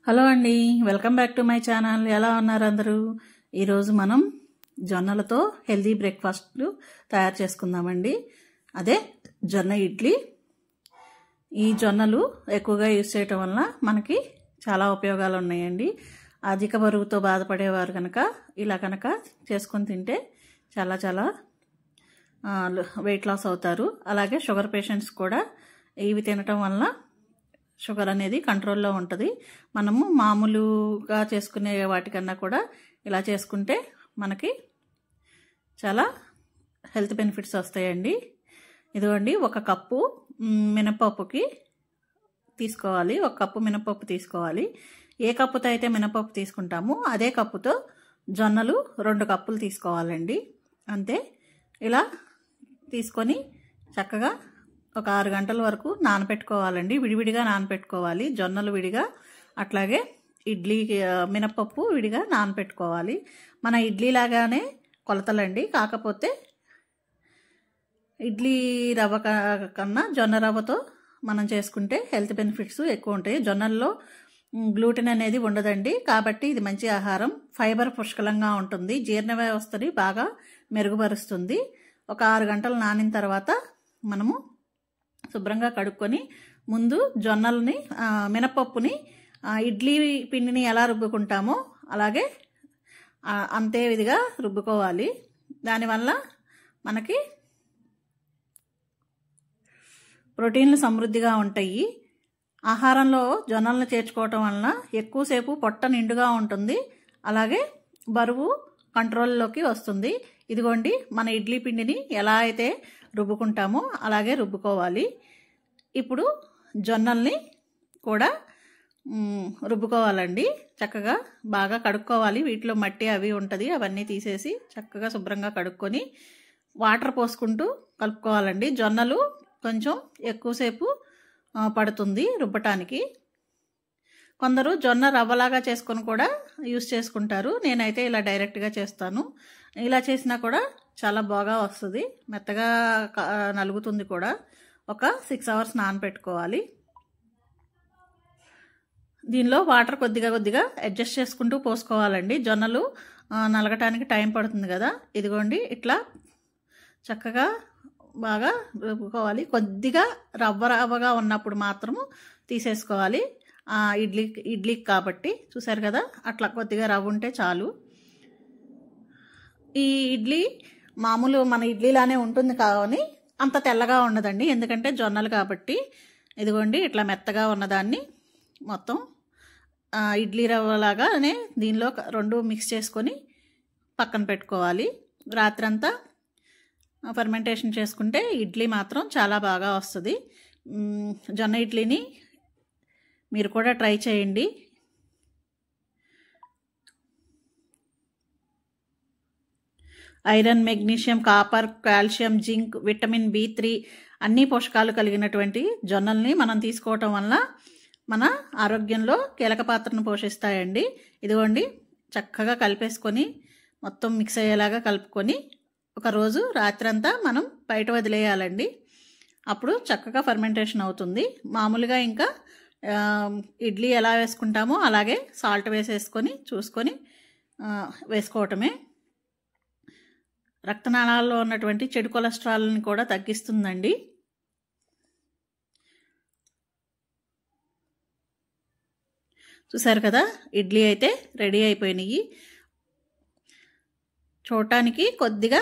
Hello అండి, welcome back to my channel. ఎలా ఉన్నారు అందరూ? ఈరోజు మనం జొన్నలతో హెల్దీ బ్రేక్ఫాస్ట్ తయారు చేసుకుందామండి. అదే జొన్న ఇడ్లీ. ఈ జొన్నలు ఎక్కువగా యూజ్ చేయటం వల్ల మనకి చాలా ఉపయోగాలు ఉన్నాయండి. అధిక బరువుతో బాధపడేవారు కనుక ఇలా కనుక చేసుకొని తింటే చాలా వెయిట్ లాస్ అవుతారు. అలాగే షుగర్ పేషెంట్స్ కూడా ఇవి తినటం వల్ల షుగర్ అనేది కంట్రోల్లో ఉంటుంది. మనము మామూలుగా చేసుకునే వాటికన్నా కూడా ఇలా చేసుకుంటే మనకి చాలా హెల్త్ బెనిఫిట్స్ వస్తాయండి. ఇదిగోండి, ఒక కప్పు మినపప్పుకి తీసుకోవాలి. ఒక కప్పు మినపప్పు తీసుకోవాలి. ఏ కప్పుతో అయితే మినపప్పు తీసుకుంటామో అదే కప్పుతో జొన్నలు 2 కప్పులు తీసుకోవాలండి. అంతే. ఇలా తీసుకొని చక్కగా ఒక 6 గంటల వరకు నానపెట్టుకోవాలండి. విడివిడిగా నానపెట్టుకోవాలి. జొన్నలు విడిగా, అట్లాగే ఇడ్లీ మినపప్పు విడిగా నానపెట్టుకోవాలి. మన ఇడ్లీ లాగానే కొలతలండి. కాకపోతే ఇడ్లీ రవ్వ కన్నా జొన్న రవ్వతో మనం చేసుకుంటే హెల్త్ బెనిఫిట్స్ ఎక్కువ ఉంటాయి. జొన్నల్లో గ్లూటెన్ అనేది ఉండదండి. కాబట్టి ఇది మంచి ఆహారం. ఫైబర్ పుష్కలంగా ఉంటుంది. జీర్ణ వ్యవస్థని బాగా మెరుగుపరుస్తుంది. ఒక 6 గంటలు నానిన తర్వాత మనము శుభ్రంగా కడుక్కొని ముందు జొన్నల్ని మినపప్పుని ఇడ్లీ పిండిని ఎలా రుబ్బుకుంటామో అలాగే అంతే విధిగా రుబ్బుకోవాలి. దానివల్ల మనకి ప్రోటీన్లు సమృద్ధిగా ఉంటాయి. ఆహారంలో జొన్నలను చేర్చుకోవటం వలన ఎక్కువసేపు పొట్ట నిండుగా ఉంటుంది. అలాగే బరువు కంట్రోల్లోకి వస్తుంది. ఇదిగోండి, మన ఇడ్లీ పిండిని ఎలా అయితే రుబ్బుకుంటామో అలాగే రుబ్బుకోవాలి. ఇప్పుడు జొన్నల్ని కూడా రుబ్బుకోవాలండి. చక్కగా బాగా కడుక్కోవాలి. వీటిలో మట్టి అవి ఉంటుంది. అవన్నీ తీసేసి చక్కగా శుభ్రంగా కడుక్కొని వాటర్ పోసుకుంటూ కలుపుకోవాలండి. జొన్నలు కొంచెం ఎక్కువసేపు పడుతుంది రుబ్బటానికి. కొందరు జొన్న రవ్వలాగా చేసుకొని కూడా యూస్ చేసుకుంటారు. నేనైతే ఇలా డైరెక్ట్గా చేస్తాను. ఇలా చేసినా కూడా చాలా బాగా వస్తుంది. మెత్తగా నలుగుతుంది కూడా. ఒక 6 అవర్స్ నానబెట్టుకోవాలి. దీనిలో వాటర్ కొద్దిగా అడ్జస్ట్ చేసుకుంటూ పోసుకోవాలండి. జొన్నలు నలగటానికి టైం పడుతుంది కదా. ఇదిగోండి, ఇట్లా చక్కగా బాగా రుబ్బుకోవాలి. కొద్దిగా రవ్వగా ఉన్నప్పుడు మాత్రము తీసేసుకోవాలి. ఇడ్లీకి కాబట్టి. చూసారు కదా, అట్లా కొద్దిగా రవ్వ ఉంటే చాలు. ఈ ఇడ్లీ మామూలు మన ఇడ్లీలానే ఉంటుంది కానీ అంత తెల్లగా ఉండదండి. ఎందుకంటే జొన్నలు కాబట్టి. ఇదిగోండి, ఇట్లా మెత్తగా ఉన్నదాన్ని మొత్తం ఇడ్లీ రవ్వలాగానే దీనిలో 2 మిక్స్ చేసుకొని పక్కన పెట్టుకోవాలి. రాత్రంతా ఫర్మెంటేషన్ చేసుకుంటే ఇడ్లీ మాత్రం చాలా బాగా వస్తుంది. జొన్న ఇడ్లీని మీరు కూడా ట్రై చేయండి. Iron, magnesium, copper, calcium, zinc, vitamin B3 అన్ని పోషకాలు కలిగినటువంటి జొన్నల్ని మనం తీసుకోవటం వల్ల మన ఆరోగ్యంలో కీలక పాత్రను పోషిస్తాయండి. ఇదిగోండి, చక్కగా కలిపేసుకొని మొత్తం మిక్స్ అయ్యేలాగా కలుపుకొని ఒక రోజు రాత్రంతా మనం బయట వదిలేయాలండి. అప్పుడు చక్కగా ఫర్మెంటేషన్ అవుతుంది. మామూలుగా ఇంకా ఇడ్లీ ఎలా వేసుకుంటామో అలాగే సాల్ట్ వేసేసుకొని చూసుకొని వేసుకోవటమే. రక్తనాళాల్లో ఉన్నటువంటి చెడు కొలెస్ట్రాల్ని కూడా తగ్గిస్తుందండి. చూసారు కదా, ఇడ్లీ అయితే రెడీ అయిపోయినాయి. చూడటానికి కొద్దిగా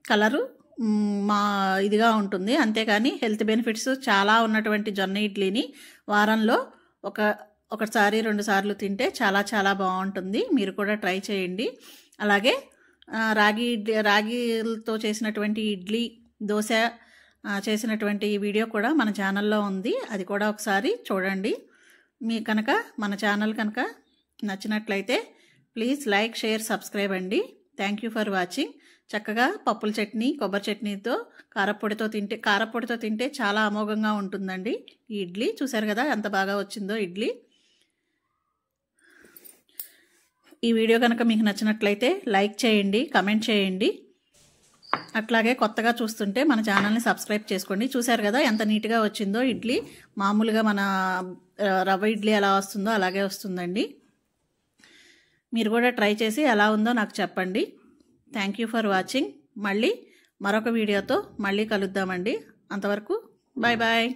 కలరు ఇదిగా ఉంటుంది. అంతేకాని హెల్త్ బెనిఫిట్స్ చాలా ఉన్నటువంటి జొన్న ఇడ్లీని వారంలో ఒకసారి 2 సార్లు తింటే చాలా బాగుంటుంది. మీరు కూడా ట్రై చేయండి. అలాగే రాగితో చేసినటువంటి ఇడ్లీ, దోశ చేసినటువంటి వీడియో కూడా మన ఛానల్లో ఉంది. అది కూడా ఒకసారి చూడండి. మీ కనుక మన ఛానల్ కనుక నచ్చినట్లయితే ప్లీజ్ లైక్, షేర్, సబ్స్క్రైబ్ అండి. Thank you for watching. చక్కగా పప్పుల చట్నీ, కొబ్బరి చట్నీతో, కారపొడితో తింటే చాలా అమోఘంగా ఉంటుందండి ఈ ఇడ్లీ. చూసారు కదా ఎంత బాగా వచ్చిందో ఇడ్లీ. ఈ వీడియో కనుక మీకు నచ్చినట్లయితే లైక్ చేయండి, కమెంట్ చేయండి. అట్లాగే కొత్తగా చూస్తుంటే మన ఛానల్ని సబ్స్క్రైబ్ చేసుకోండి. చూశారు కదా ఎంత నీట్గా వచ్చిందో ఇడ్లీ. మామూలుగా మన రవ్వ ఇడ్లీ ఎలా వస్తుందో అలాగే వస్తుందండి. మీరు కూడా ట్రై చేసి ఎలా ఉందో నాకు చెప్పండి. Thank you for watching. మళ్ళీ మరొక వీడియోతో మళ్ళీ కలుద్దామండి. అంతవరకు బాయ్ బాయ్.